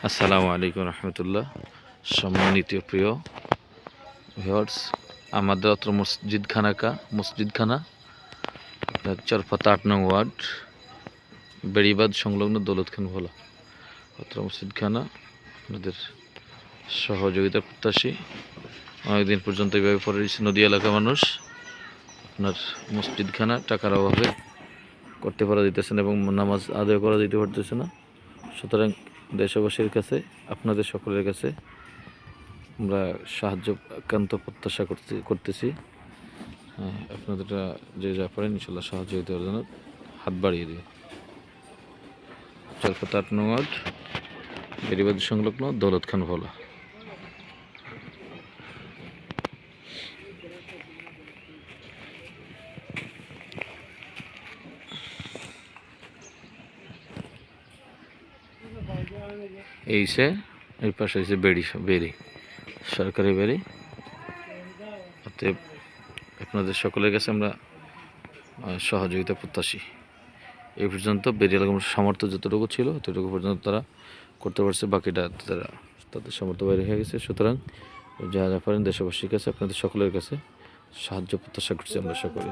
আসসালামু আলাইকুম রহমতুল্লাহ। সম্মানিত প্রিয় ভিউয়ার্স, আমাদের অত্র মসজিদখানা আপনার চরফাতা ৮ নং ওয়ার্ড বেড়িবাঁধ সংলগ্ন দৌলতখান ভোলা অত্র মসজিদখানা আপনাদের সহযোগিতা প্রত্যাশী। অনেকদিন পর্যন্ত এইভাবে পড়ে রয়েছে নদী এলাকার মানুষ। আপনার মসজিদখানা টাকার অভাবে করতে পারা দিতেছেন এবং নামাজ আদায় করা দিতে পারতেছে না। সুতরাং দেশবাসীর কাছে, আপনাদের সকলের কাছে আমরা সাহায্য একান্ত প্রত্যাশা করতেছি। আপনাদেরটা যে যা পারেন ইনশাল্লাহ সাহায্য দেওয়ার জন্য হাত বাড়িয়ে দিন। চরফাতা ৮ নং ওয়ার্ড বেড়িবাঁধ সংলগ্ন দৌলতখান ভোলা। এই পাশে হয়েছে বেড়ি সরকারি বেড়ি। অতএব আপনাদের সকলের কাছে আমরা সহযোগিতা প্রত্যাশী। এই পর্যন্ত বেড়ি এলাকার সামর্থ্য যতটুকু ছিল ততটুকু পর্যন্ত তারা করতে পারছে, বাকিটা তাদের সামর্থ্য বাইরে হয়ে গেছে। সুতরাং যা পারেন দেশবাসীর কাছে, আপনাদের সকলের কাছে সাহায্য প্রত্যাশা করছি আমরা সকলে।